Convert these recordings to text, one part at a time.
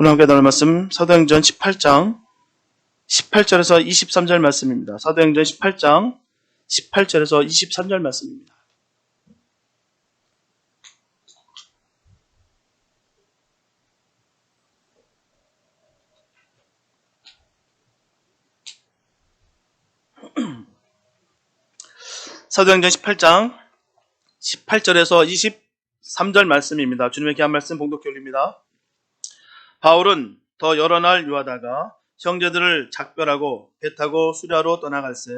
오늘 함께 나눌 말씀 사도행전 18장 18절에서 23절 말씀입니다. 사도행전 18장 18절에서 23절 말씀입니다. 사도행전 18장 18절에서 23절 말씀입니다. 주님의 귀한 말씀 봉독해 올립니다. 바울은 더 여러 날 유하다가 형제들을 작별하고 배 타고 수리아로 떠나갈새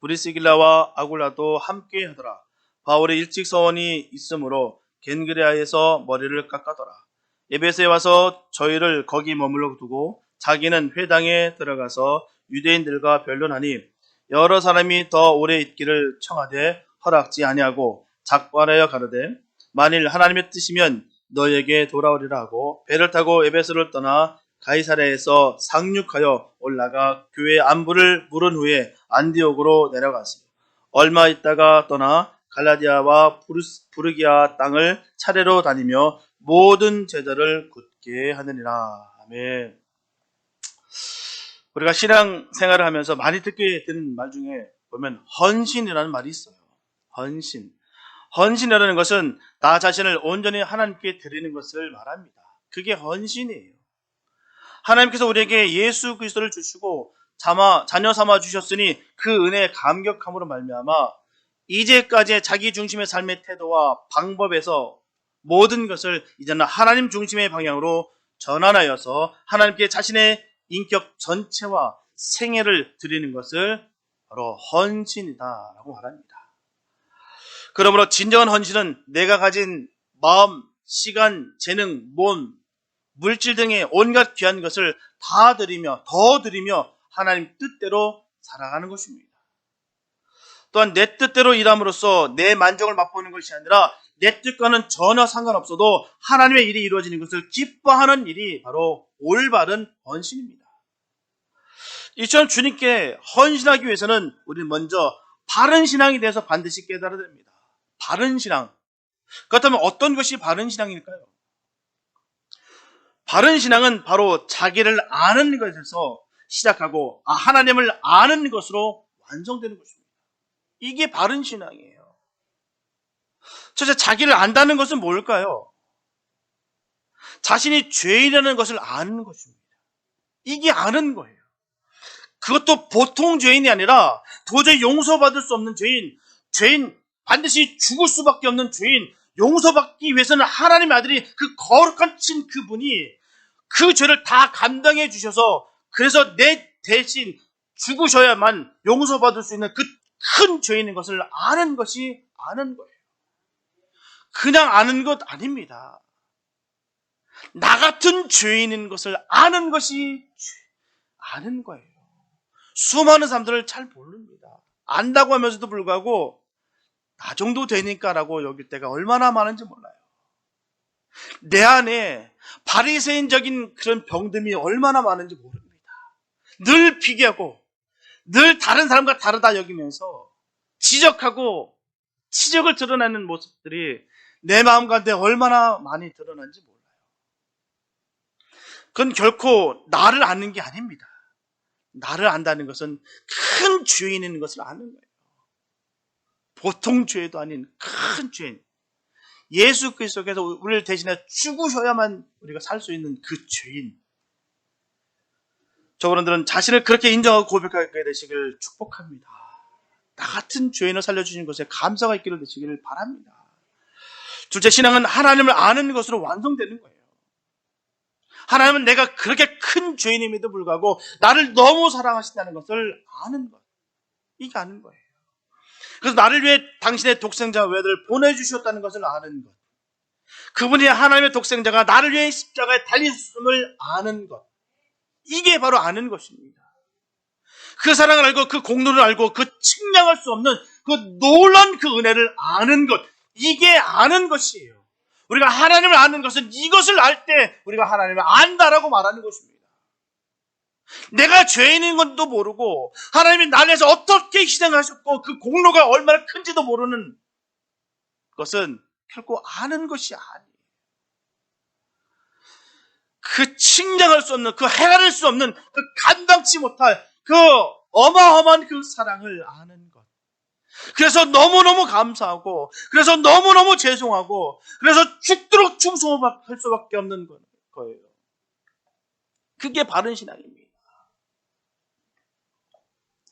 브리스길라와 아굴라도 함께 하더라. 바울의 일찍 서원이 있으므로 겐그레아에서 머리를 깎아더라. 에베소에 와서 저희를 거기 머물러 두고 자기는 회당에 들어가서 유대인들과 변론하니 여러 사람이 더 오래 있기를 청하되 허락지 아니하고 작발하여 가로되 만일 하나님의 뜻이면 너에게 돌아오리라 하고 배를 타고 에베소를 떠나 가이사랴에서 상륙하여 올라가 교회 안부를 물은 후에 안디옥으로 내려갔습니다. 얼마 있다가 떠나 갈라디아와 부르기아 땅을 차례로 다니며 모든 제자를 굳게 하느니라. 아멘. 우리가 신앙 생활을 하면서 많이 듣게 되는 말 중에 보면 헌신이라는 말이 있어요. 헌신. 헌신이라는 것은 나 자신을 온전히 하나님께 드리는 것을 말합니다. 그게 헌신이에요. 하나님께서 우리에게 예수 그리스도를 주시고 자녀 삼아 주셨으니 그 은혜에 감격함으로 말미암아 이제까지의 자기 중심의 삶의 태도와 방법에서 모든 것을 이제는 하나님 중심의 방향으로 전환하여서 하나님께 자신의 인격 전체와 생애를 드리는 것을 바로 헌신이다라고 말합니다. 그러므로 진정한 헌신은 내가 가진 마음, 시간, 재능, 몸, 물질 등의 온갖 귀한 것을 다 드리며 더 드리며 하나님 뜻대로 살아가는 것입니다. 또한 내 뜻대로 일함으로써 내 만족을 맛보는 것이 아니라 내 뜻과는 전혀 상관없어도 하나님의 일이 이루어지는 것을 기뻐하는 일이 바로 올바른 헌신입니다. 이처럼 주님께 헌신하기 위해서는 우리는 먼저 바른 신앙에 대해서 반드시 깨달아야 됩니다. 바른 신앙. 그렇다면 어떤 것이 바른 신앙일까요? 바른 신앙은 바로 자기를 아는 것에서 시작하고 하나님을 아는 것으로 완성되는 것입니다. 이게 바른 신앙이에요. 첫째, 자기를 안다는 것은 뭘까요? 자신이 죄인이라는 것을 아는 것입니다. 이게 아는 거예요. 그것도 보통 죄인이 아니라 도저히 용서받을 수 없는 죄인, 반드시 죽을 수밖에 없는 죄인, 용서받기 위해서는 하나님의 아들이 그 거룩한 신 그분이 그 죄를 다 감당해 주셔서 그래서 내 대신 죽으셔야만 용서받을 수 있는 그 큰 죄인인 것을 아는 것이 아는 거예요. 그냥 아는 것 아닙니다. 나 같은 죄인인 것을 아는 것이 아는 거예요. 수많은 사람들을 잘 모릅니다. 안다고 하면서도 불구하고 나 정도 되니까라고 여길 때가 얼마나 많은지 몰라요. 내 안에 바리새인적인 그런 병듦이 얼마나 많은지 모릅니다. 늘 비교하고 늘 다른 사람과 다르다 여기면서 지적하고 치적을 드러내는 모습들이 내 마음 가운데 얼마나 많이 드러난지 몰라요. 그건 결코 나를 아는 게 아닙니다. 나를 안다는 것은 큰 죄인인 것을 아는 거예요. 보통 죄도 아닌 큰 죄인. 예수 그리스도께서 우리를 대신해 죽으셔야만 우리가 살 수 있는 그 죄인. 저분들은 자신을 그렇게 인정하고 고백하게 되시기를 축복합니다. 나 같은 죄인을 살려주신 것에 감사가 있기를 되시기를 바랍니다. 둘째, 신앙은 하나님을 아는 것으로 완성되는 거예요. 하나님은 내가 그렇게 큰 죄인임에도 불구하고 나를 너무 사랑하신다는 것을 아는 것. 이게 아는 거예요. 그래서 나를 위해 당신의 독생자 외아들을 보내주셨다는 것을 아는 것. 그분이 하나님의 독생자가 나를 위해 십자가에 달리셨음을 아는 것. 이게 바로 아는 것입니다. 그 사랑을 알고 그 공로를 알고 그 측량할 수 없는 그 놀라운 그 은혜를 아는 것. 이게 아는 것이에요. 우리가 하나님을 아는 것은 이것을 알 때 우리가 하나님을 안다라고 말하는 것입니다. 내가 죄인인 것도 모르고 하나님이 나를 위해서 어떻게 희생하셨고 그 공로가 얼마나 큰지도 모르는 것은 결코 아는 것이 아니에요. 그 측량할 수 없는, 그 헤아릴 수 없는, 그 감당치 못할 그 어마어마한 그 사랑을 아는 것. 그래서 너무너무 감사하고, 그래서 너무너무 죄송하고, 그래서 죽도록 충성할 수밖에 없는 거예요. 그게 바른 신앙입니다.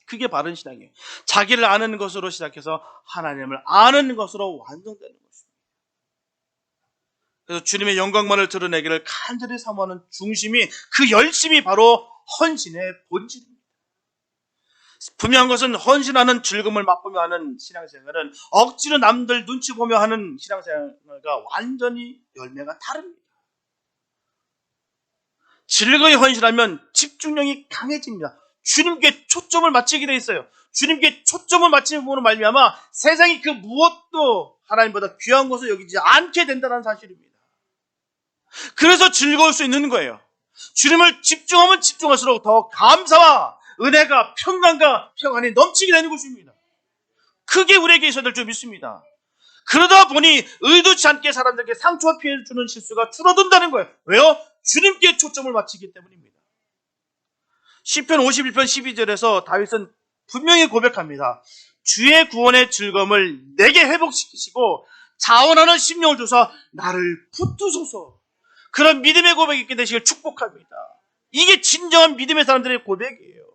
그게 바른 신앙이에요. 자기를 아는 것으로 시작해서 하나님을 아는 것으로 완성되는 것입니다. 그래서 주님의 영광만을 드러내기를 간절히 사모하는 중심이, 그 열심이 바로 헌신의 본질입니다. 분명한 것은 헌신하는 즐거움을 맛보며 하는 신앙생활은 억지로 남들 눈치 보며 하는 신앙생활과 완전히 열매가 다릅니다. 즐거이 헌신하면 집중력이 강해집니다. 주님께 초점을 맞추게 되어 있어요. 주님께 초점을 맞추므로 말미암아 세상이 그 무엇도 하나님보다 귀한 것을 여기지 않게 된다는 사실입니다. 그래서 즐거울 수 있는 거예요. 주님을 집중하면 집중할수록 더 감사와 은혜가, 평강과 평안이 넘치게 되는 것입니다. 그게 우리에게 있어야 될 줄 믿습니다. 그러다 보니 의도치 않게 사람들에게 상처와 피해를 주는 실수가 줄어든다는 거예요. 왜요? 주님께 초점을 맞추기 때문입니다. 시편 51편 12절에서 다윗은 분명히 고백합니다. 주의 구원의 즐거움을 내게 회복시키시고 자원하는 심령을 주사 나를 붙드소서. 그런 믿음의 고백이 있게 되시길 축복합니다. 이게 진정한 믿음의 사람들의 고백이에요.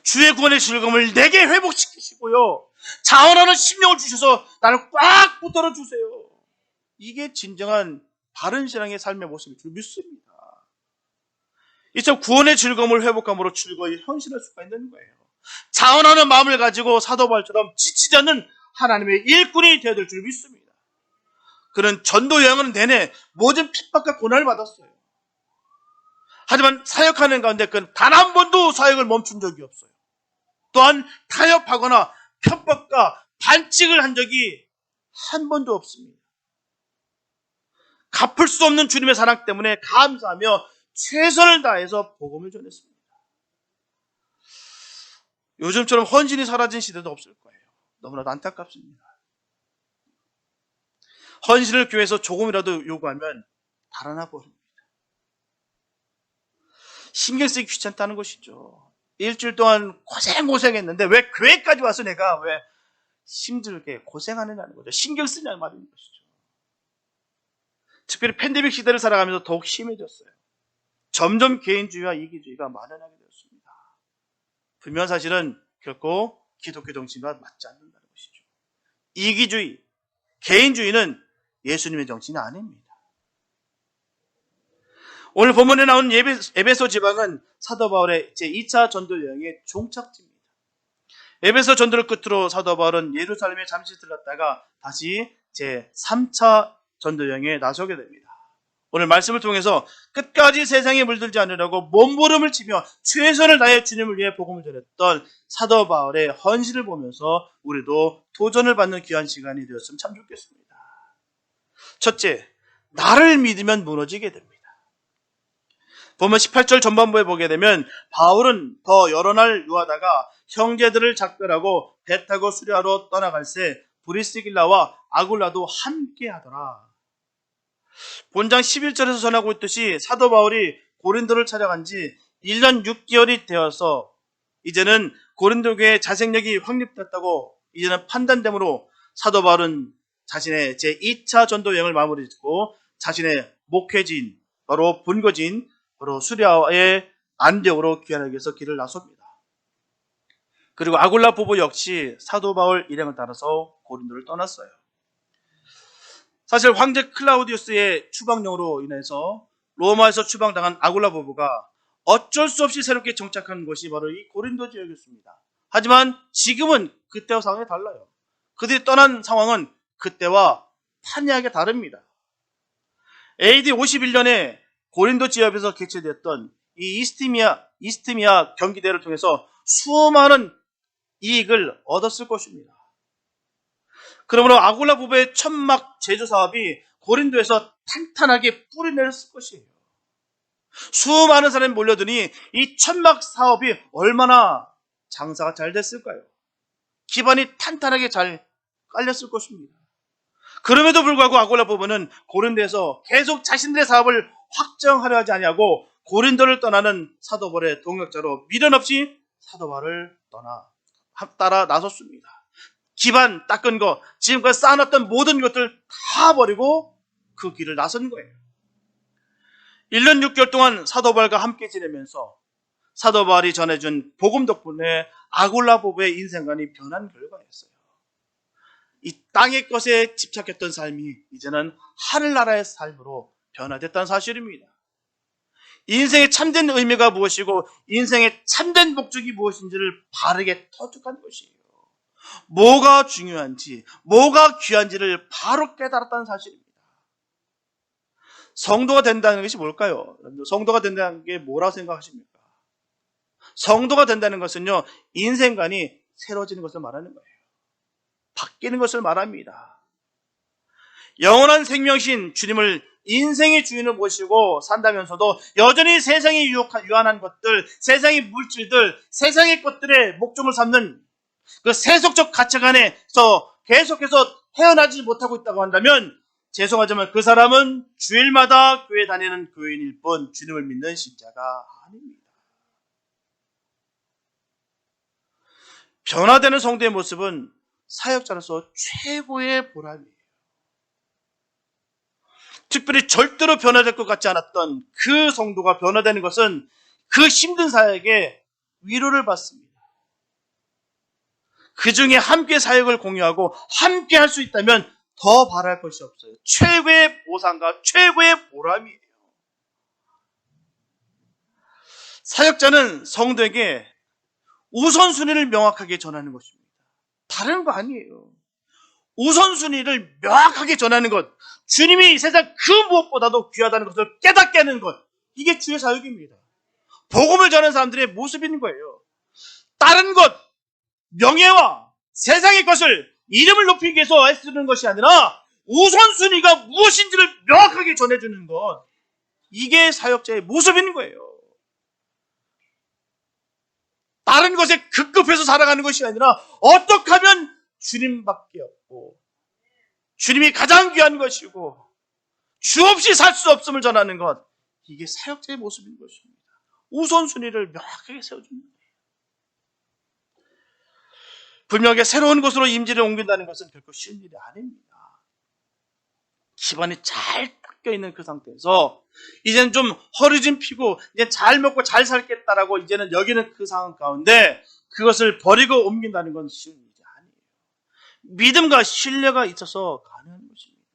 주의 구원의 즐거움을 내게 회복시키시고요, 자원하는 심령을 주셔서 나를 꽉 붙들어 주세요. 이게 진정한 바른 신앙의 삶의 모습일 줄 믿습니다. 이처럼 구원의 즐거움을 회복함으로 즐거이 헌신할 수가 있는 거예요. 자원하는 마음을 가지고 사도 바울처럼 지치지 않는 하나님의 일꾼이 되어야 될 줄 믿습니다. 그는 전도 여행은 내내 모든 핍박과 고난을 받았어요. 하지만 사역하는 가운데 그는 단 한 번도 사역을 멈춘 적이 없어요. 또한 타협하거나 편법과 반칙을 한 적이 한 번도 없습니다. 갚을 수 없는 주님의 사랑 때문에 감사하며 최선을 다해서 복음을 전했습니다. 요즘처럼 헌신이 사라진 시대도 없을 거예요. 너무나도 안타깝습니다. 헌신을 교회에서 조금이라도 요구하면 달아나 버립니다. 신경 쓰기 귀찮다는 것이죠. 일주일 동안 고생했는데 왜 교회까지 와서 내가 왜 힘들게 고생하느냐는 거죠. 신경 쓰냐는 말인 것이죠. 특별히 팬데믹 시대를 살아가면서 더욱 심해졌어요. 점점 개인주의와 이기주의가 만연하게 되었습니다. 분명한 사실은 결코 기독교 정신과 맞지 않는다는 것이죠. 이기주의, 개인주의는 예수님의 정신이 아닙니다. 오늘 본문에 나온 에베소 지방은 사도 바울의 제2차 전도 여행의 종착지입니다. 에베소 전도를 끝으로 사도 바울은 예루살렘에 잠시 들렀다가 다시 제3차 전도 여행에 나서게 됩니다. 오늘 말씀을 통해서 끝까지 세상에 물들지 않으려고 몸부림을 치며 최선을 다해 주님을 위해 복음을 전했던 사도 바울의 헌신을 보면서 우리도 도전을 받는 귀한 시간이 되었으면 참 좋겠습니다. 첫째, 나를 믿으면 무너지게 됩니다. 보면 18절 전반부에 보게 되면 바울은 더 여러 날 유하다가 형제들을 작별하고 배 타고 수리하러 떠나갈새 브리스길라와 아굴라도 함께 하더라. 본장 11절에서 전하고 있듯이 사도 바울이 고린도를 찾아간 지 1년 6개월이 되어서 이제는 고린도 교회의 자생력이 확립됐다고 이제는 판단되므로 사도 바울은 자신의 제2차 전도 여행을 마무리 짓고 자신의 목회지인, 바로 본거지인 바로 수리아의 안디옥으로 귀환하기 위해서 길을 나섭니다. 그리고 아굴라 부부 역시 사도 바울 일행을 따라서 고린도를 떠났어요. 사실 황제 클라우디우스의 추방령으로 인해서 로마에서 추방당한 아굴라 부부가 어쩔 수 없이 새롭게 정착한 곳이 바로 이 고린도 지역이었습니다. 하지만 지금은 그때와 상황이 달라요. 그들이 떠난 상황은 그때와 판이하게 다릅니다. AD 51년에 고린도 지역에서 개최되었던 이 이스티미아 경기대회를 통해서 수많은 이익을 얻었을 것입니다. 그러므로 아굴라 부부의 천막 제조 사업이 고린도에서 탄탄하게 뿌리내렸을 것이에요. 수많은 사람이 몰려드니 이 천막 사업이 얼마나 장사가 잘 됐을까요? 기반이 탄탄하게 잘 깔렸을 것입니다. 그럼에도 불구하고 아굴라 부부는 고린도에서 계속 자신들의 사업을 확정하려 하지 아니하고 고린도를 떠나는 사도 바울의 동역자로 미련 없이 사도 바울을 따라 나섰습니다. 기반 닦은 거, 지금까지 쌓아놨던 모든 것들 다 버리고 그 길을 나선 거예요. 1년 6개월 동안 사도 바울과 함께 지내면서 사도 바울이 전해준 복음 덕분에 아굴라 부부의 인생관이 변한 결과였어요. 이 땅의 것에 집착했던 삶이 이제는 하늘나라의 삶으로 변화됐다는 사실입니다. 인생의 참된 의미가 무엇이고 인생의 참된 목적이 무엇인지를 바르게 터득한 것이에요. 뭐가 중요한지, 뭐가 귀한지를 바로 깨달았다는 사실입니다. 성도가 된다는 것이 뭘까요? 성도가 된다는 게 뭐라고 생각하십니까? 성도가 된다는 것은요, 인생관이 새로워지는 것을 말하는 거예요. 바뀌는 것을 말합니다. 영원한 생명신 주님을 인생의 주인을 모시고 산다면서도 여전히 세상에 유한한 것들, 세상의 물질들, 세상의 것들의 목적을 삼는 그 세속적 가치관에서 계속해서 헤어나지 못하고 있다고 한다면 죄송하지만 그 사람은 주일마다 교회 다니는 교인일 뿐 주님을 믿는 신자가 아닙니다. 변화되는 성도의 모습은 사역자로서 최고의 보람이에요. 특별히 절대로 변화될 것 같지 않았던 그 성도가 변화되는 것은 그 힘든 사역에 위로를 받습니다. 그 중에 함께 사역을 공유하고 함께 할 수 있다면 더 바랄 것이 없어요. 최고의 보상과 최고의 보람이에요. 사역자는 성도에게 우선순위를 명확하게 전하는 것입니다. 다른 거 아니에요. 우선순위를 명확하게 전하는 것, 주님이 이 세상 그 무엇보다도 귀하다는 것을 깨닫게 하는 것, 이게 주의 사역입니다. 복음을 전하는 사람들의 모습인 거예요. 다른 것, 명예와 세상의 것을 이름을 높이기 위해서 애쓰는 것이 아니라 우선순위가 무엇인지를 명확하게 전해주는 것, 이게 사역자의 모습인 거예요. 다른 것에 급급해서 살아가는 것이 아니라 어떻게 하면 주님밖에 없고 주님이 가장 귀한 것이고 주 없이 살 수 없음을 전하는 것, 이게 사역자의 모습인 것입니다. 우선순위를 명확하게 세워주는 거예요. 분명하게 새로운 곳으로 임지를 옮긴다는 것은 결코 쉬운 일이 아닙니다. 기반이 잘 닦여 있는 그 상태에서 이제는 좀 허리 좀 펴고 이제 잘 먹고 잘 살겠다라고 이제는 여기는 그 상황 가운데 그것을 버리고 옮긴다는 건 쉬운 일이 아니에요. 믿음과 신뢰가 있어서 가능한 것입니다.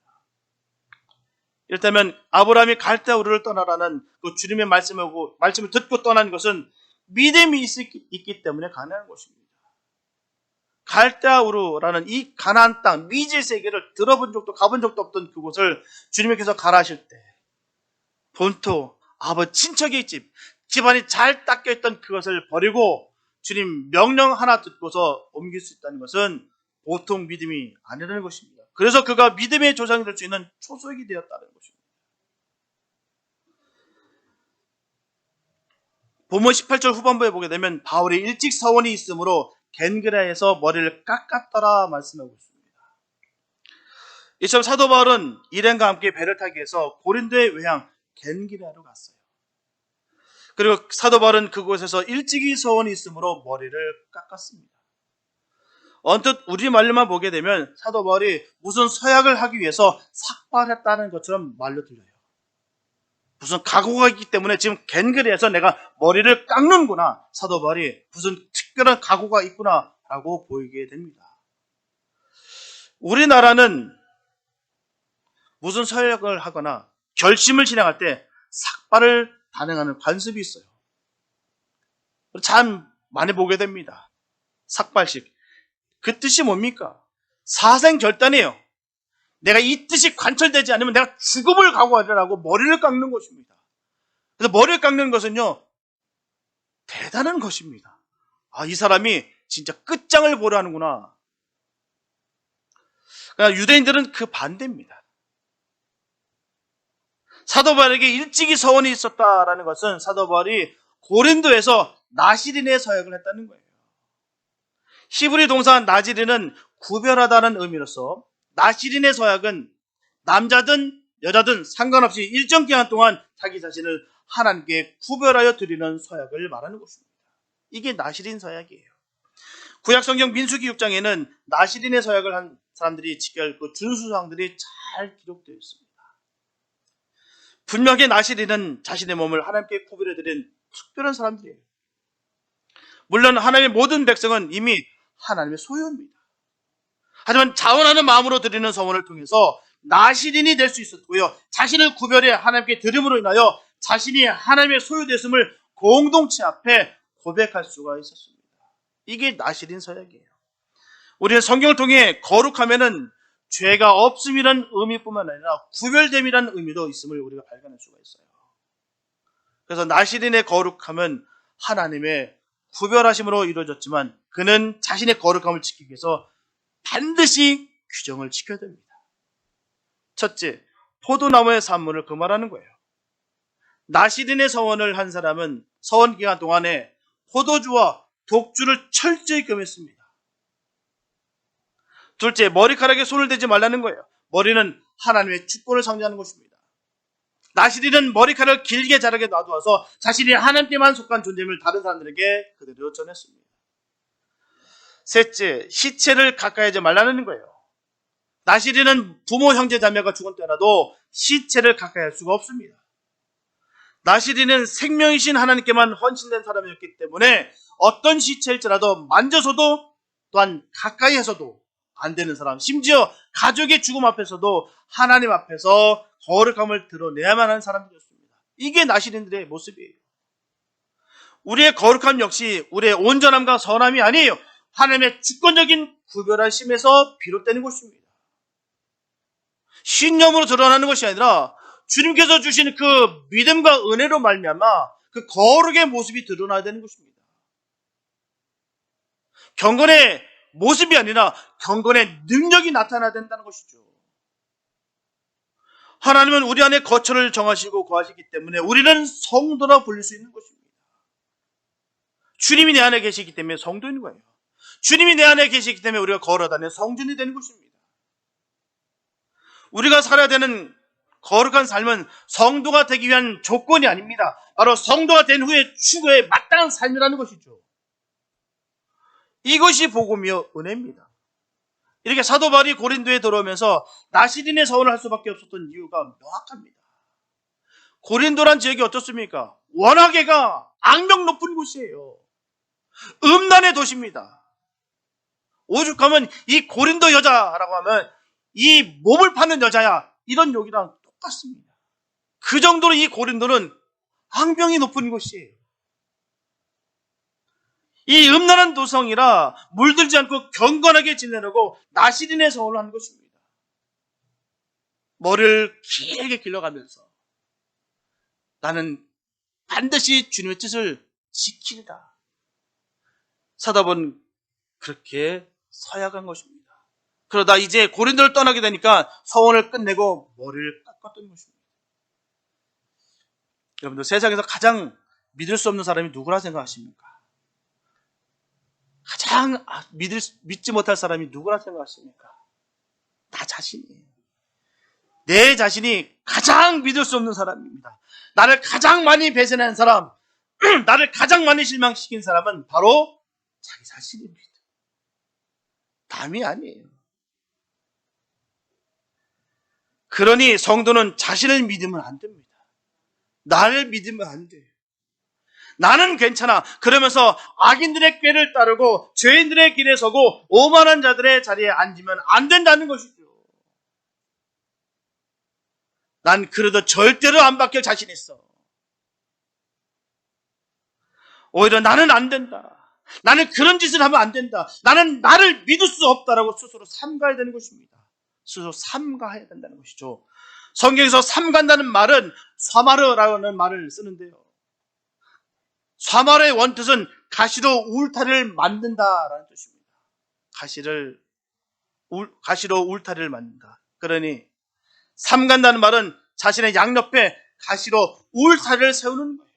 이렇다면 아브라함이 갈대아 우르를 떠나라는 그 주님의 말씀을 듣고 떠난 것은 믿음이 있기 때문에 가능한 것입니다. 갈대아 우르라는 이 가나안 땅, 미지의 세계를 들어본 적도 가본 적도 없던 그곳을 주님께서 가라 하실 때 본토, 아버지 친척의 집, 집안이 잘 닦여 있던 그것을 버리고 주님 명령 하나 듣고서 옮길 수 있다는 것은 보통 믿음이 아니라는 것입니다. 그래서 그가 믿음의 조상이 될 수 있는 초석이 되었다는 것입니다. 본문 18절 후반부에 보게 되면 바울이 일찍 서원이 있으므로 겐그라에서 머리를 깎았더라 말씀하고 있습니다. 이처럼 사도 바울은 일행과 함께 배를 타기 위해서 고린도의 외향 겐그라로 갔어요. 그리고 사도 바울은 그곳에서 일찍이 서원이 있으므로 머리를 깎았습니다. 언뜻 우리말로만 보게 되면 사도 바울이 무슨 서약을 하기 위해서 삭발했다는 것처럼 말로 들려요. 무슨 각오가 있기 때문에 지금 겐그리에서 내가 머리를 깎는구나, 사도 바울이 무슨 특별한 각오가 있구나 라고 보이게 됩니다. 우리나라는 무슨 서약을 하거나 결심을 진행할 때 삭발을 단행하는 관습이 있어요. 참 많이 보게 됩니다. 삭발식. 그 뜻이 뭡니까? 사생결단이에요. 내가 이 뜻이 관철되지 않으면 내가 죽음을 각오하리라고 머리를 깎는 것입니다. 그래서 머리를 깎는 것은요, 대단한 것입니다. 아, 이 사람이 진짜 끝장을 보려 하는구나. 그러나 유대인들은 그 반대입니다. 사도 바울에게 일찍이 서원이 있었다라는 것은 사도 바울이 고린도에서 나시린의 서약을 했다는 거예요. 히브리 동사 나지린은 구별하다는 의미로서 나시린의 서약은 남자든 여자든 상관없이 일정 기간 동안 자기 자신을 하나님께 구별하여 드리는 서약을 말하는 것입니다. 이게 나시린 서약이에요. 구약성경 민수기 6장에는 나시린의 서약을 한 사람들이 지켜야 할 그 준수사항들이 잘 기록되어 있습니다. 분명히 나시린은 자신의 몸을 하나님께 구별해 드린 특별한 사람들이에요. 물론 하나님의 모든 백성은 이미 하나님의 소유입니다. 하지만 자원하는 마음으로 드리는 서원을 통해서 나시린이 될 수 있었고요. 자신을 구별해 하나님께 드림으로 인하여 자신이 하나님의 소유됐음을 공동체 앞에 고백할 수가 있었습니다. 이게 나시린 서약이에요. 우리는 성경을 통해 거룩하면은 죄가 없음이라는 의미뿐만 아니라 구별됨이라는 의미도 있음을 우리가 발견할 수가 있어요. 그래서 나시린의 거룩함은 하나님의 구별하심으로 이루어졌지만 그는 자신의 거룩함을 지키기 위해서 반드시 규정을 지켜야 됩니다. 첫째, 포도나무의 산문을 금하라는 거예요. 나시린의 서원을 한 사람은 서원 기간 동안에 포도주와 독주를 철저히 금했습니다. 둘째, 머리카락에 손을 대지 말라는 거예요. 머리는 하나님의 주권을 상징하는 것입니다. 나시린은 머리카락을 길게 자라게 놔두어서 자신이 하나님께만 속한 존재임을 다른 사람들에게 그대로 전했습니다. 셋째, 시체를 가까이 하지 말라는 거예요. 나시린은 부모, 형제, 자매가 죽은 때라도 시체를 가까이 할 수가 없습니다. 나시린은 생명이신 하나님께만 헌신된 사람이었기 때문에 어떤 시체일지라도 만져서도 또한 가까이 해서도 안 되는 사람, 심지어 가족의 죽음 앞에서도 하나님 앞에서 거룩함을 드러내야만 하는 사람들이었습니다. 이게 나시린들의 모습이에요. 우리의 거룩함 역시 우리의 온전함과 선함이 아니에요. 하나님의 주권적인 구별하심에서 비롯되는 것입니다. 신념으로 드러나는 것이 아니라 주님께서 주시는 그 믿음과 은혜로 말미암아 그 거룩의 모습이 드러나야 되는 것입니다. 경건의 모습이 아니라 경건의 능력이 나타나야 된다는 것이죠. 하나님은 우리 안에 거처를 정하시고 거하시기 때문에 우리는 성도라 불릴 수 있는 것입니다. 주님이 내 안에 계시기 때문에 성도인 거예요. 주님이 내 안에 계시기 때문에 우리가 걸어다니는 성전이 되는 것입니다. 우리가 살아야 되는 거룩한 삶은 성도가 되기 위한 조건이 아닙니다. 바로 성도가 된 후에 추구에 마땅한 삶이라는 것이죠. 이것이 복음이요 은혜입니다. 이렇게 사도 바울이 고린도에 들어오면서 나시린의 서원을 할 수밖에 없었던 이유가 명확합니다. 고린도란 지역이 어떻습니까? 워낙에가 악명 높은 곳이에요. 음란의 도시입니다. 오죽하면 이 고린도 여자라고 하면 이 몸을 파는 여자야 이런 욕이랑 똑같습니다. 그 정도로 이 고린도는 악명이 높은 곳이에요. 이 음란한 도성이라 물들지 않고 경건하게 지내려고 나시린의 서원을 하는 것입니다. 머리를 길게 길러가면서 나는 반드시 주님의 뜻을 지키리라. 사도바울은 그렇게 서약한 것입니다. 그러다 이제 고린도를 떠나게 되니까 서원을 끝내고 머리를 깎았던 것입니다. 여러분들 세상에서 가장 믿을 수 없는 사람이 누구라 생각하십니까? 가장 믿지 못할 사람이 누구라 생각하십니까? 나 자신이에요. 내 자신이 가장 믿을 수 없는 사람입니다. 나를 가장 많이 배신한 사람, 나를 가장 많이 실망시킨 사람은 바로 자기 자신입니다. 남이 아니에요. 그러니 성도는 자신을 믿으면 안 됩니다. 나를 믿으면 안 돼요. 나는 괜찮아. 그러면서 악인들의 꾀를 따르고 죄인들의 길에 서고 오만한 자들의 자리에 앉으면 안 된다는 것이죠. 난 그래도 절대로 안 바뀔 자신 있어. 오히려 나는 안 된다. 나는 그런 짓을 하면 안 된다. 나는 나를 믿을 수 없다라고 스스로 삼가야 되는 것입니다. 스스로 삼가해야 된다는 것이죠. 성경에서 삼간다는 말은 사마르라는 말을 쓰는데요. 사마르의 원뜻은 가시로 울타리를 만든다라는 뜻입니다. 가시로 울타리를 만든다. 그러니 삼간다는 말은 자신의 양옆에 가시로 울타리를 세우는 거예요.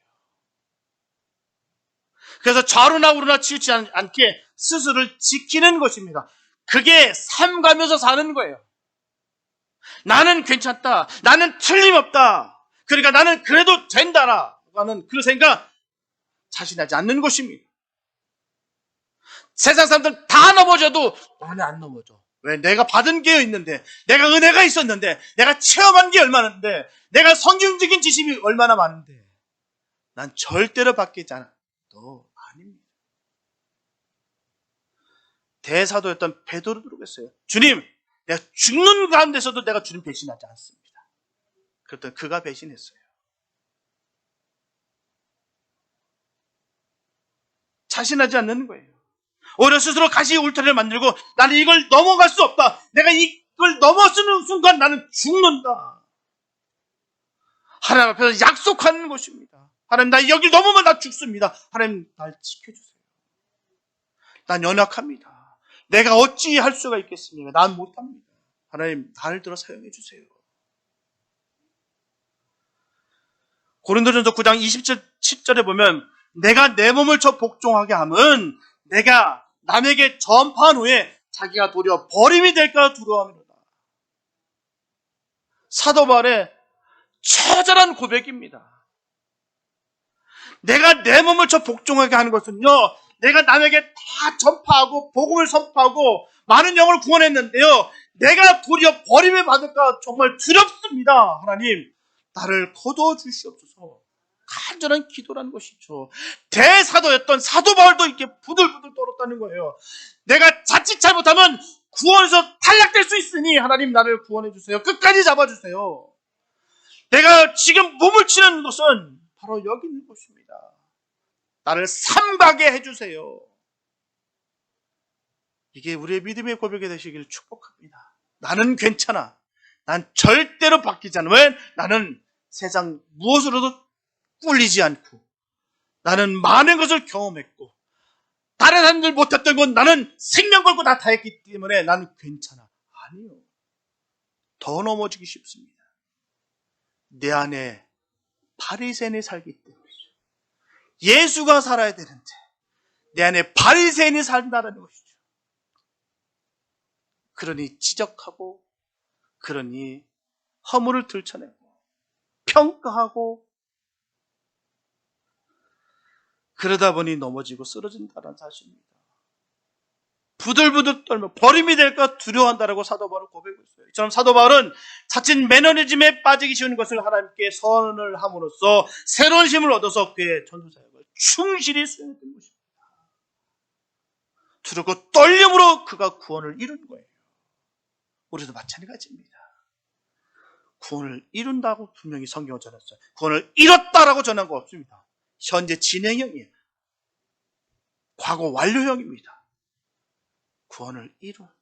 그래서 좌로나 우로나 치우치 않게 스스로를 지키는 것입니다. 그게 삼가면서 사는 거예요. 나는 괜찮다. 나는 틀림없다. 그러니까 나는 그래도 된다라는 그 생각 자신하지 않는 것입니다. 세상 사람들 다 넘어져도 나는 안 넘어져. 왜? 내가 받은 게 있는데, 내가 은혜가 있었는데, 내가 체험한 게 얼마나인데, 내가 성경적인 지식이 얼마나 많은데, 난 절대로 바뀌지 않아도 아닙니다. 대사도였던 베드로도 그러겠어요. 주님, 내가 죽는 가운데서도 내가 주님 배신하지 않습니다. 그랬더니 그가 배신했어요. 자신하지 않는 거예요. 오히려 스스로 가시 울타리를 만들고 나는 이걸 넘어갈 수 없다. 내가 이걸 넘어서는 순간 나는 죽는다. 하나님 앞에서 약속하는 것입니다. 하나님, 나 여길 넘으면 나 죽습니다. 하나님, 날 지켜주세요. 난 연약합니다. 내가 어찌 할 수가 있겠습니까? 난 못합니다. 하나님, 나를 들어 사용해 주세요. 고린도전서 9장 27절에 보면 내가 내 몸을 저 복종하게 함은 내가 남에게 전파한 후에 자기가 도리어 버림이 될까 두려워합니다. 사도 바울의 처절한 고백입니다. 내가 내 몸을 저 복종하게 하는 것은요, 내가 남에게 다 전파하고 복음을 선포하고 많은 영혼을 구원했는데요, 내가 도리어 버림을 받을까 정말 두렵습니다. 하나님, 나를 거두어 주시옵소서. 간절한 기도라는 것이죠. 대사도였던 사도 바울도 이렇게 부들부들 떨었다는 거예요. 내가 자칫 잘못하면 구원에서 탈락될 수 있으니 하나님, 나를 구원해 주세요. 끝까지 잡아주세요. 내가 지금 몸을 치는 것은 바로 여기 있는 것입니다. 나를 삼가게 해주세요. 이게 우리의 믿음의 고백이 되시기를 축복합니다. 나는 괜찮아. 난 절대로 바뀌지 않아. 왜? 나는 세상 무엇으로도 꿀리지 않고, 나는 많은 것을 경험했고, 다른 사람들 못했던 건 나는 생명 걸고 다 했기 때문에 나는 괜찮아. 아니요. 더 넘어지기 쉽습니다. 내 안에 바리새인이 살기 때문이죠. 예수가 살아야 되는데 내 안에 바리새인이 산다는 것이죠. 그러니 지적하고, 그러니 허물을 들춰내고 평가하고, 그러다 보니 넘어지고 쓰러진다는 사실입니다. 부들부들 떨며 버림이 될까 두려워한다라고 사도 바울은 고백했어요. 이처럼 사도 바울은 자칫 매너리즘에 빠지기 쉬운 것을 하나님께 선언을 함으로써 새로운 힘을 얻어서 그의 전도사역을 충실히 수행했던 것입니다. 두렵고 떨림으로 그가 구원을 이룬 거예요. 우리도 마찬가지입니다. 구원을 이룬다고 분명히 성경은 전했어요. 구원을 이뤘다라고 전한 거 없습니다. 현재 진행형이에요. 과거 완료형입니다. 구원을 이룬다.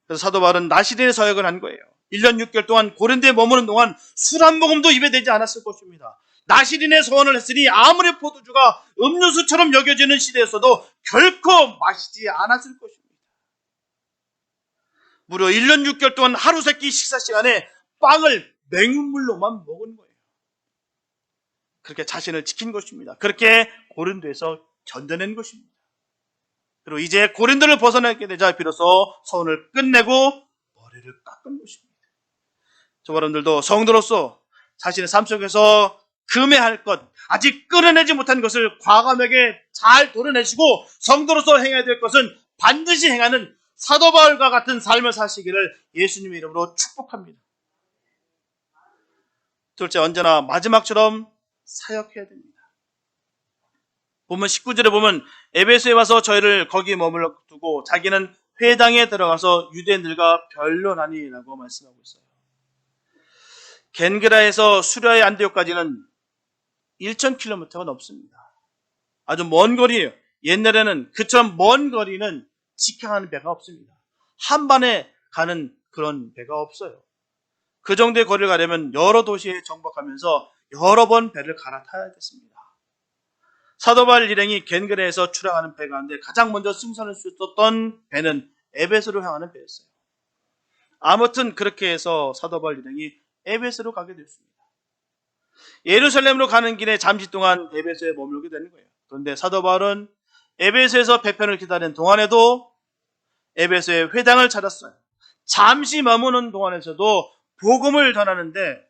그래서 사도 바울은 나시린의 서역을 한 거예요. 1년 6개월 동안 고린도에 머무는 동안 술 한 모금도 입에 대지 않았을 것입니다. 나시린의 서원을 했으니 아무리 포도주가 음료수처럼 여겨지는 시대에서도 결코 마시지 않았을 것입니다. 무려 1년 6개월 동안 하루 세끼 식사 시간에 빵을 맹물로만 먹은 거예요. 그렇게 자신을 지킨 것입니다. 그렇게 고린도에서 견뎌낸 것입니다. 그리고 이제 고린도를 벗어나게 되자 비로소 서원을 끝내고 머리를 깎은 것입니다. 저 여러분들도 성도로서 자신의 삶 속에서 금해할 것, 아직 끌어내지 못한 것을 과감하게 잘 도려내시고 성도로서 행해야 될 것은 반드시 행하는 사도 바울과 같은 삶을 사시기를 예수님의 이름으로 축복합니다. 둘째, 언제나 마지막처럼 사역해야 됩니다. 보면 19절에 보면 에베소에 와서 저희를 거기에 머물러 두고 자기는 회당에 들어가서 유대인들과 변론하니라고 말씀하고 있어요. 겐그라에서 수리아의 안디옥까지는 1,000km가 넘습니다. 아주 먼 거리예요. 옛날에는 그처럼 먼 거리는 직항하는 배가 없습니다. 한반에 가는 그런 배가 없어요. 그 정도의 거리를 가려면 여러 도시에 정박하면서 여러 번 배를 갈아타야 됐습니다. 사도 바울 일행이 겐그레에서 출항하는 배 가운데 가장 먼저 승선할 수 있었던 배는 에베소로 향하는 배였어요. 아무튼 그렇게 해서 사도 바울 일행이 에베소로 가게 됐습니다. 예루살렘으로 가는 길에 잠시 동안 에베소에 머물게 되는 거예요. 그런데 사도 바울은 에베소에서 배편을 기다리는 동안에도 에베소의 회당을 찾았어요. 잠시 머무는 동안에서도 복음을 전하는데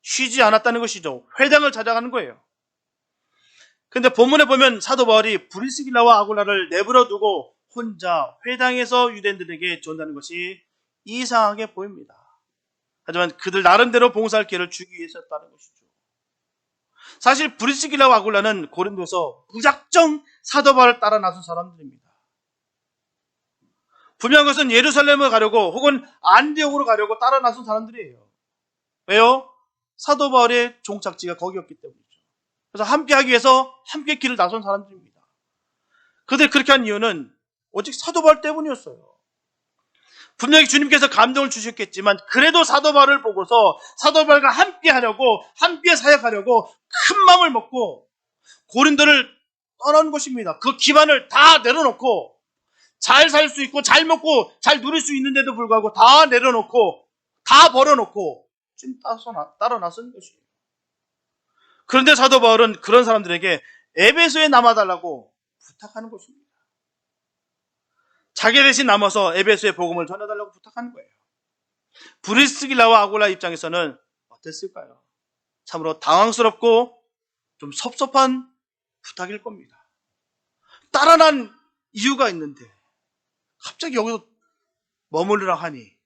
쉬지 않았다는 것이죠. 회당을 찾아가는 거예요. 근데 본문에 보면 사도 바울이 브리스길라와 아굴라를 내버려 두고 혼자 회당에서 유대인들에게 전하는 것이 이상하게 보입니다. 하지만 그들 나름대로 봉사할 기회를 주기 위해서였다는 것이죠. 사실 브리스길라와 아굴라는 고린도에서 무작정 사도 바울을 따라 나선 사람들입니다. 분명한 것은 예루살렘을 가려고 혹은 안디옥으로 가려고 따라 나선 사람들이에요. 왜요? 사도 바울의 종착지가 거기였기 때문이죠. 그래서 함께 하기 위해서 함께 길을 나선 사람들입니다. 그들이 그렇게 한 이유는 오직 사도 바울 때문이었어요. 분명히 주님께서 감동을 주셨겠지만 그래도 사도 바울을 보고서 사도 바울과 함께 하려고, 함께 사역하려고 큰 마음을 먹고 고린도를 떠나는 것입니다. 그 기반을 다 내려놓고 잘 살 수 있고 잘 먹고 잘 누릴 수 있는데도 불구하고 다 내려놓고 다 버려놓고 지금 따라 나선 것이에요. 그런데 사도 바울은 그런 사람들에게 에베소에 남아달라고 부탁하는 것입니다. 자기 대신 남아서 에베소의 복음을 전해달라고 부탁하는 거예요. 브리스길라와 아굴라 입장에서는 어땠을까요? 참으로 당황스럽고 좀 섭섭한 부탁일 겁니다. 따라난 이유가 있는데 갑자기 여기서 머무르라 하니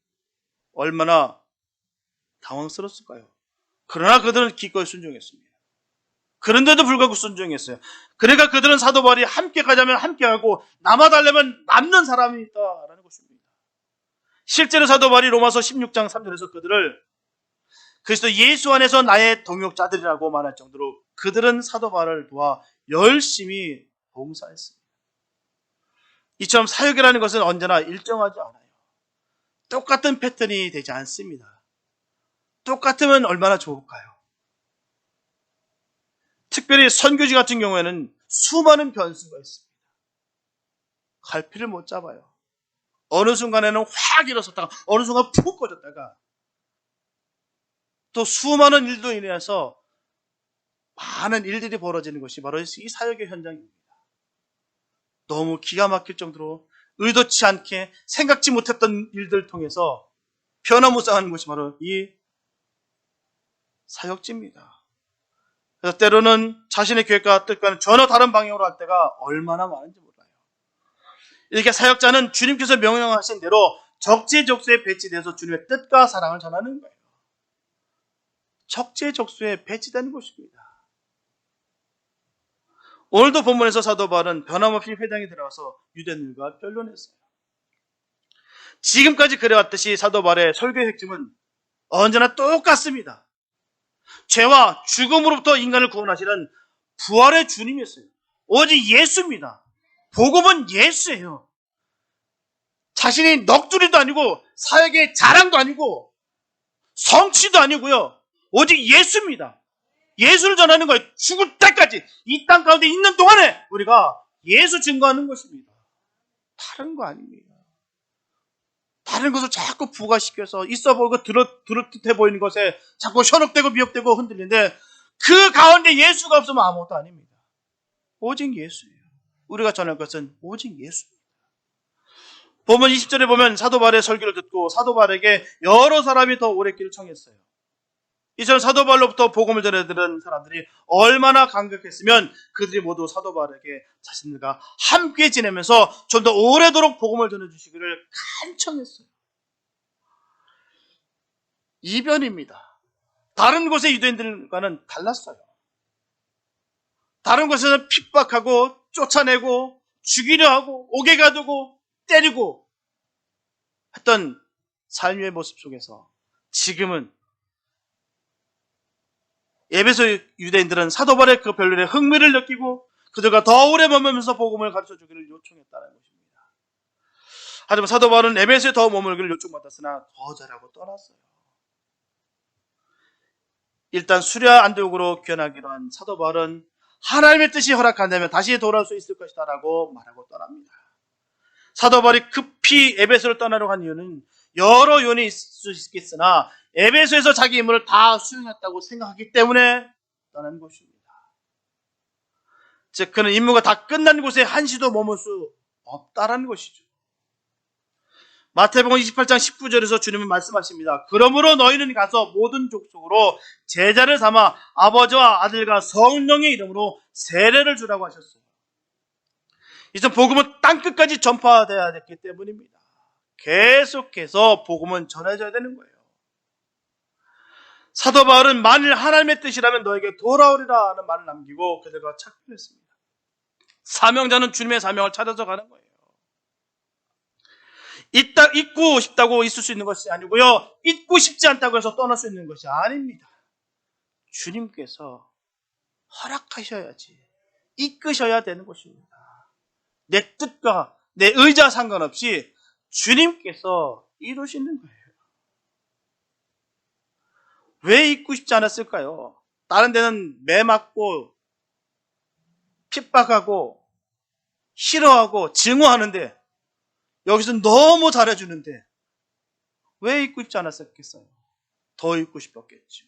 얼마나 당황스러웠을까요? 그러나 그들은 기꺼이 순종했습니다. 그런데도 불구하고 순종했어요. 그러니까 그들은 사도 바울이 함께 가자면 함께 가고 남아달라면 남는 사람이 있다라는 것입니다. 실제로 사도 바울이 로마서 16장 3절에서 그들을 그리스도 예수 안에서 나의 동역자들이라고 말할 정도로 그들은 사도 바울을 도와 열심히 봉사했습니다. 이처럼 사역이라는 것은 언제나 일정하지 않아요. 똑같은 패턴이 되지 않습니다. 똑같으면 얼마나 좋을까요? 특별히 선교지 같은 경우에는 수많은 변수가 있습니다. 갈피를 못 잡아요. 어느 순간에는 확 일어섰다가 어느 순간 푹 꺼졌다가 또 수많은 일도 인해서 많은 일들이 벌어지는 것이 바로 이 사역의 현장입니다. 너무 기가 막힐 정도로 의도치 않게 생각지 못했던 일들을 통해서 변화무쌍하는 것이 바로 이 사역지입니다. 그래서 때로는 자신의 계획과 뜻과는 전혀 다른 방향으로 할 때가 얼마나 많은지 몰라요. 이렇게 사역자는 주님께서 명령하신 대로 적재적소에 배치돼서 주님의 뜻과 사랑을 전하는 거예요. 적재적소에 배치되는 것입니다. 오늘도 본문에서 사도 바울은 변함없이 회당에 들어가서 유대인들과 변론했어요. 지금까지 그래왔듯이 사도 바울의 설교의 핵심은 언제나 똑같습니다. 죄와 죽음으로부터 인간을 구원하시는 부활의 주님이었어요. 오직 예수입니다. 복음은 예수예요. 자신이 넋두리도 아니고 사역의 자랑도 아니고 성취도 아니고요. 오직 예수입니다. 예수를 전하는 거예요. 죽을 때까지 이 땅 가운데 있는 동안에 우리가 예수 증거하는 것입니다. 다른 거 아닙니다. 다른 것을 자꾸 부과시켜서 있어 보이고 들듯해 보이는 것에 자꾸 현혹되고 미혹되고 흔들리는데 그 가운데 예수가 없으면 아무것도 아닙니다. 오직 예수예요. 우리가 전할 것은 오직 예수입니다. 본문 20절에 보면 사도 바울의 설교를 듣고 사도 바울에게 여러 사람이 더 오래 길을 청했어요. 이처럼 사도 바울로부터 복음을 전해들은 사람들이 얼마나 감격했으면 그들이 모두 사도 바울에게 자신들과 함께 지내면서 좀 더 오래도록 복음을 전해주시기를 간청했어요. 이변입니다. 다른 곳의 유대인들과는 달랐어요. 다른 곳에서는 핍박하고 쫓아내고 죽이려 하고 옥에 가두고 때리고 했던 삶의 모습 속에서 지금은 에베소 유대인들은 사도 바울의 그 변론에 흥미를 느끼고 그들과 더 오래 머물면서 복음을 가르쳐 주기를 요청했다는 것입니다. 하지만 사도 바울은 에베소에 더 머물기를 요청받았으나 거절하고 떠났어요. 일단 수랴 안디옥으로 귀환하기로 한 사도 바울은 하나님의 뜻이 허락한다면 다시 돌아올 수 있을 것이다 라고 말하고 떠납니다. 사도 바울이 급히 에베소를 떠나려고 한 이유는 여러 요인이 있을 수 있겠으나 에베소에서 자기 임무를 다 수행했다고 생각하기 때문에 떠난 것입니다. 즉 그는 임무가 다 끝난 곳에 한시도 머물 수 없다라는 것이죠. 마태복음 28장 19절에서 주님은 말씀하십니다. 그러므로 너희는 가서 모든 족속으로 제자를 삼아 아버지와 아들과 성령의 이름으로 세례를 주라고 하셨어요. 이제 복음은 땅끝까지 전파되어야 됐기 때문입니다. 계속해서 복음은 전해져야 되는 거예요. 사도 바울은 만일 하나님의 뜻이라면 너에게 돌아오리라 하는 말을 남기고 그들과 착별했습니다. 사명자는 주님의 사명을 찾아서 가는 거예요. 있고 싶다고 있을 수 있는 것이 아니고요. 있고 싶지 않다고 해서 떠날 수 있는 것이 아닙니다. 주님께서 허락하셔야지 이끄셔야 되는 것입니다. 내 뜻과 내 의지와 상관없이 주님께서 이루시는 거예요. 왜 있고 싶지 않았을까요? 다른 데는 매맞고 핍박하고 싫어하고 증오하는데 여기서 너무 잘해주는데 왜 있고 싶지 않았겠어요? 더 있고 싶었겠죠.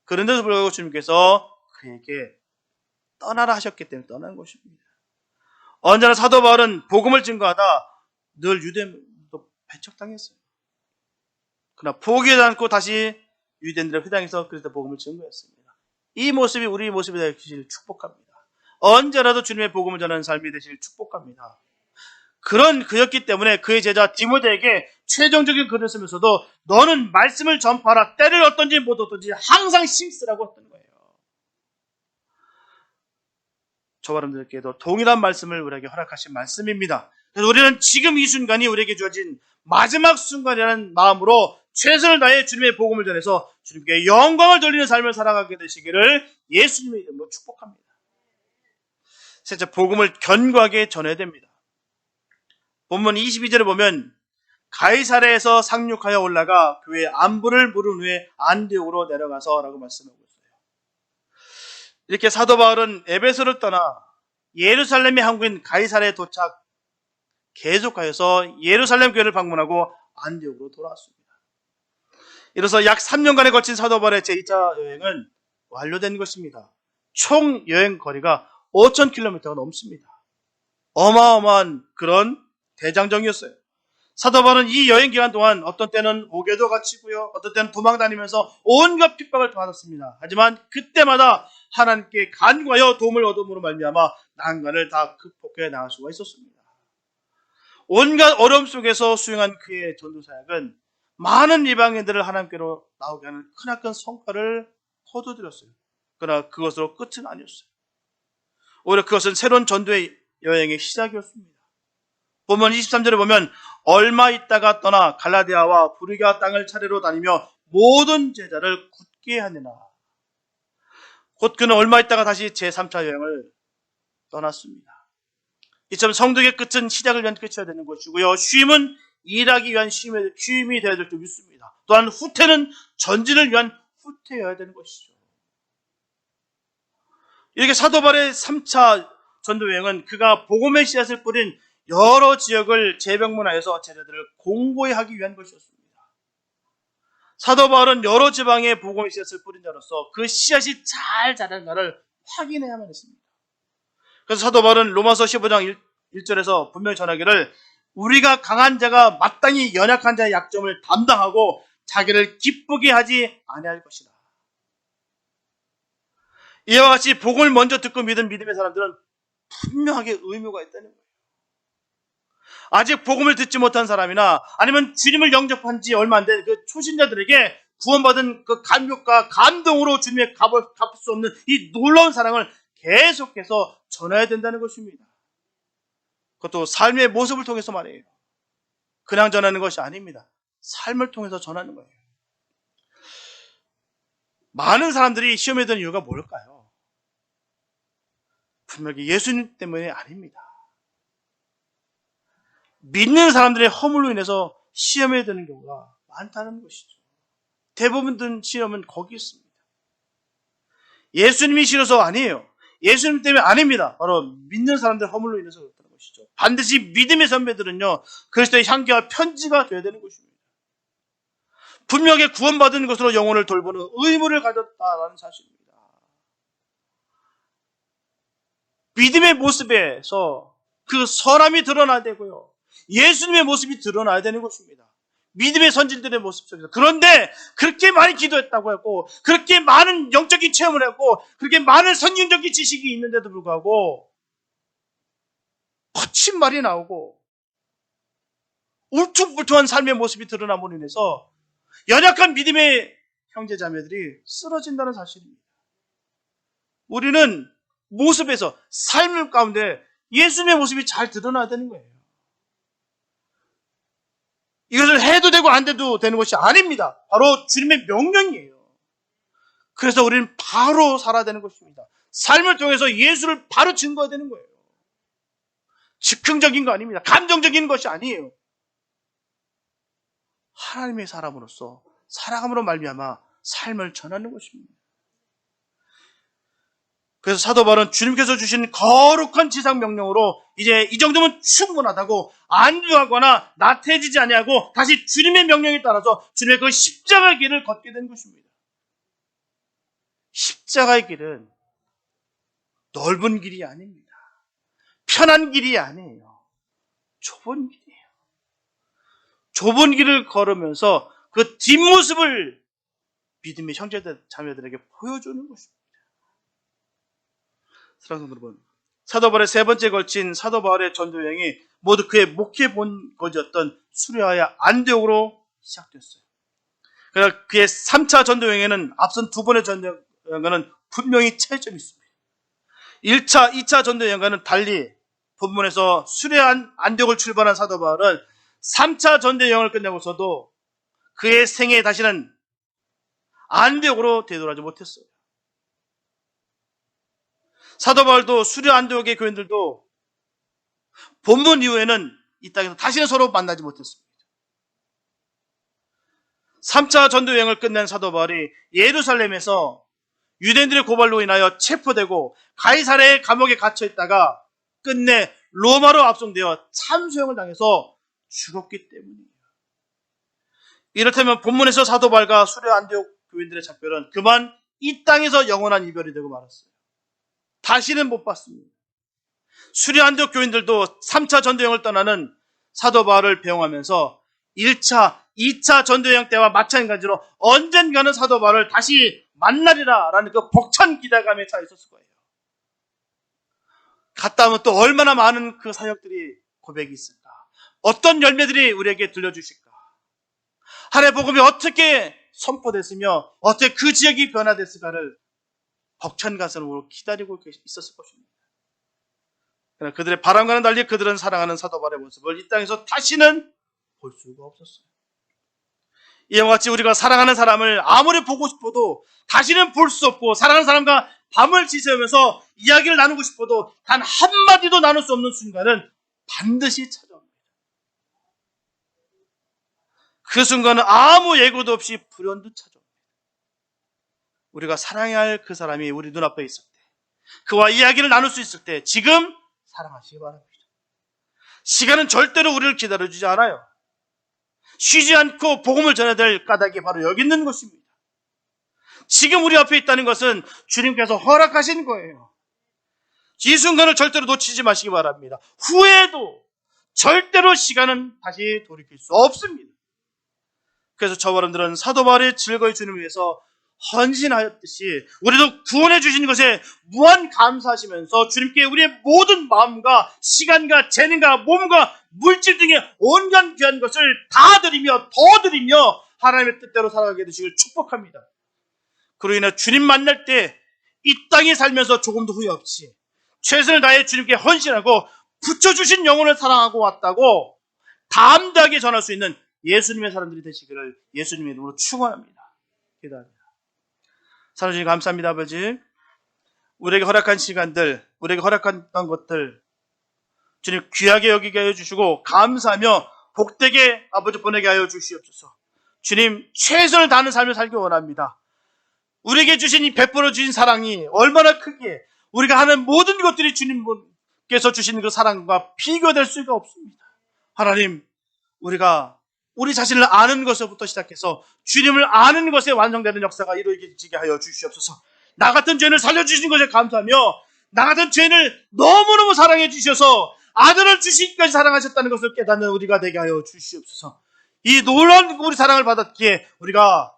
그런데도 불구하고 주님께서 그에게 떠나라 하셨기 때문에 떠난 것입니다. 언제나 사도 바울은 복음을 증거하다 늘 유대인도 배척당했어요. 그러나 포기하지 않고 다시 유대인들의 회당에서 그리스도 복음을 증거했습니다. 이 모습이 우리 모습이 되시길 축복합니다. 언제라도 주님의 복음을 전하는 삶이 되시길 축복합니다. 그런 그였기 때문에 그의 제자 디모데에게 최종적인 글을 쓰면서도 너는 말씀을 전파하라. 때를 얻든지 못 얻든지 항상 힘쓰라고 했던 거예요. 저와 여러분들께도 동일한 말씀을 우리에게 허락하신 말씀입니다. 그래서 우리는 지금 이 순간이 우리에게 주어진 마지막 순간이라는 마음으로 최선을 다해 주님의 복음을 전해서 주님께 영광을 돌리는 삶을 살아가게 되시기를 예수님의 이름으로 축복합니다. 셋째, 복음을 견고하게 전해야 됩니다. 본문 22절에 보면 가이사랴에서 상륙하여 올라가 교회의 안부를 물은 후에 안디옥으로 내려가서 라고 말씀하고 있어요. 이렇게 사도 바울은 에베소를 떠나 예루살렘의 항구인 가이사랴에 도착 계속하여서 예루살렘 교회를 방문하고 안디옥으로 돌아왔습니다. 이로써 약 3년간에 걸친 사도 바울의 제2차 여행은 완료된 것입니다. 총 여행 거리가 5,000km가 넘습니다. 어마어마한 그런 대장정이었어요. 사도 바울은 이 여행 기간 동안 어떤 때는 옥에도 갇히고요, 어떤 때는 도망다니면서 온갖 핍박을 받았습니다. 하지만 그때마다 하나님께 간구하여 도움을 얻음으로 말미암아 난관을 다 극복해 나갈 수가 있었습니다. 온갖 어려움 속에서 수행한 그의 전도 사역은 많은 이방인들을 하나님께로 나오게 하는 크나큰 성과를 거두드렸어요. 그러나 그것으로 끝은 아니었어요. 오히려 그것은 새로운 전도의 여행의 시작이었습니다. 본문 23절에 보면 얼마 있다가 떠나 갈라디아와 부르기아 땅을 차례로 다니며 모든 제자를 굳게 하니라. 곧 그는 얼마 있다가 다시 제3차 여행을 떠났습니다. 이처럼 성도의 끝은 시작을 위한 끝이어야 되는 것이고요. 쉼은 일하기 위한 쉼이 되어야 될 줄 믿습니다. 또한 후퇴는 전진을 위한 후퇴여야 되는 것이죠. 이렇게 사도 바울의 3차 전도 여행은 그가 복음의 씨앗을 뿌린 여러 지역을 재병문화해서 제자들을 공고히 하기 위한 것이었습니다. 사도 바울은 여러 지방에 복음의 씨앗을 뿌린 자로서 그 씨앗이 잘 자라는가를 확인해야만 했습니다. 그래서 사도 바울은 로마서 15장 1절에서 분명히 전하기를 우리가 강한 자가 마땅히 연약한 자의 약점을 담당하고 자기를 기쁘게 하지 아니할 것이다. 이와 같이 복음을 먼저 듣고 믿은 믿음의 사람들은 분명하게 의무가 있다는 거예요. 아직 복음을 듣지 못한 사람이나 아니면 주님을 영접한 지 얼마 안 된 그 초신자들에게 구원받은 그 감격과 감동으로 주님의 갚을 수 없는 이 놀라운 사랑을 계속해서 전해야 된다는 것입니다. 그것도 삶의 모습을 통해서 말이에요. 그냥 전하는 것이 아닙니다. 삶을 통해서 전하는 거예요. 많은 사람들이 시험에 드는 이유가 뭘까요? 분명히 예수님 때문에 아닙니다. 믿는 사람들의 허물로 인해서 시험에 드는 경우가 많다는 것이죠. 대부분 든 시험은 거기 있습니다. 예수님이 싫어서 아니에요. 예수님 때문에 아닙니다. 바로 믿는 사람들의 허물로 인해서 그렇다는 것이죠. 반드시 믿음의 선배들은요, 그리스도의 향기와 편지가 되어야 되는 것입니다. 분명히 구원받은 것으로 영혼을 돌보는 의무를 가졌다라는 사실입니다. 믿음의 모습에서 그 선함이 드러나야 되고요. 예수님의 모습이 드러나야 되는 것입니다. 믿음의 선진들의 모습 속에서. 그런데 그렇게 많이 기도했다고 했고, 그렇게 많은 영적인 체험을 했고, 그렇게 많은 성경적인 지식이 있는데도 불구하고 거친 말이 나오고 울퉁불퉁한 삶의 모습이 드러남으로 인해서 연약한 믿음의 형제자매들이 쓰러진다는 사실입니다. 우리는 모습에서, 삶 가운데 예수님의 모습이 잘 드러나야 되는 거예요. 이것을 해도 되고 안 돼도 되는 것이 아닙니다. 바로 주님의 명령이에요. 그래서 우리는 바로 살아야 되는 것입니다. 삶을 통해서 예수를 바로 증거해야 되는 거예요. 즉흥적인 거 아닙니다. 감정적인 것이 아니에요. 하나님의 사람으로서 살아감으로 말미암아 삶을 전하는 것입니다. 그래서 사도 바울은 주님께서 주신 거룩한 지상 명령으로 이제 이 정도면 충분하다고 안주하거나 나태해지지 아니하고 다시 주님의 명령에 따라서 주님의 그 십자가의 길을 걷게 된 것입니다. 십자가의 길은 넓은 길이 아닙니다. 편한 길이 아니에요. 좁은 길이에요. 좁은 길을 걸으면서 그 뒷모습을 믿음의 형제들, 자매들에게 보여주는 것입니다. 사랑하는 여러분, 사도 바울의 세 번째 걸친 사도 바울의 전도 여행이 모두 그의 목회 본거지였던 수리아의 안디옥으로 시작됐어요. 그러나 그의 3차 전도 여행에는 앞선 두 번의 전도 여행과는 분명히 차이점이 있습니다. 1차, 2차 전도 여행과는 달리 본문에서 수리아 안디옥을 출발한 사도 바울은 3차 전도 여행을 끝내고서도 그의 생애에 다시는 안디옥으로 되돌아오지 못했어요. 사도 바울도 수리아 안디옥의 교인들도 본문 이후에는 이 땅에서 다시는 서로 만나지 못했습니다. 3차 전도 여행을 끝낸 사도 바울이 예루살렘에서 유대인들의 고발로 인하여 체포되고 가이사랴의 감옥에 갇혀 있다가 끝내 로마로 압송되어 참수형을 당해서 죽었기 때문이에요. 이렇다면 본문에서 사도 바울과 수리아 안디옥 교인들의 작별은 그만 이 땅에서 영원한 이별이 되고 말았어요. 다시는 못 봤습니다. 수리아 안디옥 교인들도 3차 전도여행을 떠나는 사도 바울을 배웅하면서 1차, 2차 전도여행 때와 마찬가지로 언젠가는 사도 바울을 다시 만나리라 라는 그 벅찬 기대감에 차 있었을 거예요. 갔다 오면 또 얼마나 많은 그 사역들이 고백이 있을까? 어떤 열매들이 우리에게 들려주실까? 하나님의 복음이 어떻게 선포됐으며 어떻게 그 지역이 변화됐을까를 벅찬 가슴으로 기다리고 있었을 것입니다. 그러나 그들의 바람과는 달리 그들은 사랑하는 사도 바울의 모습을 이 땅에서 다시는 볼 수가 없었어요. 이와 같이 우리가 사랑하는 사람을 아무리 보고 싶어도 다시는 볼 수 없고, 사랑하는 사람과 밤을 지새우면서 이야기를 나누고 싶어도 단 한마디도 나눌 수 없는 순간은 반드시 찾아옵니다. 그 순간은 아무 예고도 없이 불현듯 찾아옵니다. 우리가 사랑해야 할 그 사람이 우리 눈앞에 있을 때, 그와 이야기를 나눌 수 있을 때 지금 사랑하시기 바랍니다. 시간은 절대로 우리를 기다려주지 않아요. 쉬지 않고 복음을 전해야 될 까닭이 바로 여기 있는 것입니다. 지금 우리 앞에 있다는 것은 주님께서 허락하신 거예요. 이 순간을 절대로 놓치지 마시기 바랍니다. 후에도 절대로 시간은 다시 돌이킬 수 없습니다. 그래서 저와 여러분들은 사도 바울의 즐거이 주님을 위해서 헌신하였듯이 우리도 구원해 주신 것에 무한 감사하시면서 주님께 우리의 모든 마음과 시간과 재능과 몸과 물질 등의 온갖 귀한 것을 다 드리며 더 드리며 하나님의 뜻대로 살아가게 되시길 축복합니다. 그로 인해 주님 만날 때 이 땅에 살면서 조금도 후회 없이 최선을 다해 주님께 헌신하고 붙여주신 영혼을 사랑하고 왔다고 담대하게 전할 수 있는 예수님의 사람들이 되시기를 예수님의 이름으로 축원합니다. 기도합니다. 사랑주님 감사합니다. 아버지, 우리에게 허락한 시간들, 우리에게 허락한 것들 주님 귀하게 여기게 하여 주시고 감사하며 복되게 아버지 보내게 하여 주시옵소서. 주님 최선을 다하는 삶을 살기 원합니다. 우리에게 주신 이 베풀어 주신 사랑이 얼마나 크기에 우리가 하는 모든 것들이 주님께서 주시는 그 사랑과 비교될 수가 없습니다. 하나님, 우리가 우리 자신을 아는 것부터 시작해서 주님을 아는 것에 완성되는 역사가 이루어지게 하여 주시옵소서. 나 같은 죄인을 살려주신 것에 감사하며 나 같은 죄인을 너무너무 사랑해 주셔서 아들을 주시기까지 사랑하셨다는 것을 깨닫는 우리가 되게 하여 주시옵소서. 이 놀라운 우리 사랑을 받았기에 우리가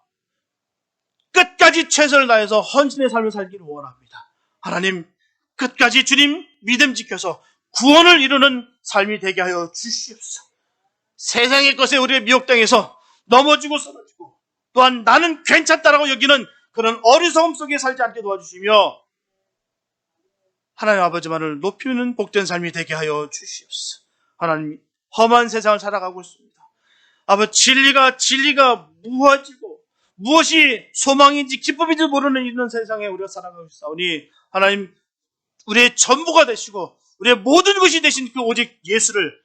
끝까지 최선을 다해서 헌신의 삶을 살기를 원합니다. 하나님, 끝까지 주님 믿음 지켜서 구원을 이루는 삶이 되게 하여 주시옵소서. 세상의 것에 우리의 미혹당해서 넘어지고 쓰러지고 또한 나는 괜찮다라고 여기는 그런 어리석음 속에 살지 않게 도와주시며 하나님 아버지만을 높이는 복된 삶이 되게 하여 주시옵소서. 하나님, 험한 세상을 살아가고 있습니다. 아버지, 진리가 무엇이고 무엇이 소망인지 기쁨인지 모르는 이런 세상에 우리가 살아가고 있사오니 하나님, 우리의 전부가 되시고 우리의 모든 것이 되신 그 오직 예수를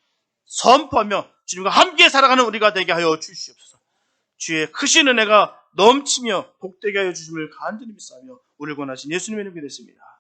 선포하며 주님과 함께 살아가는 우리가 되게 하여 주시옵소서. 주의 크신 은혜가 넘치며 복되게 하여 주심을 간절히 믿사오며 우리를 권하신 예수님의 이름으로 기도했습니다.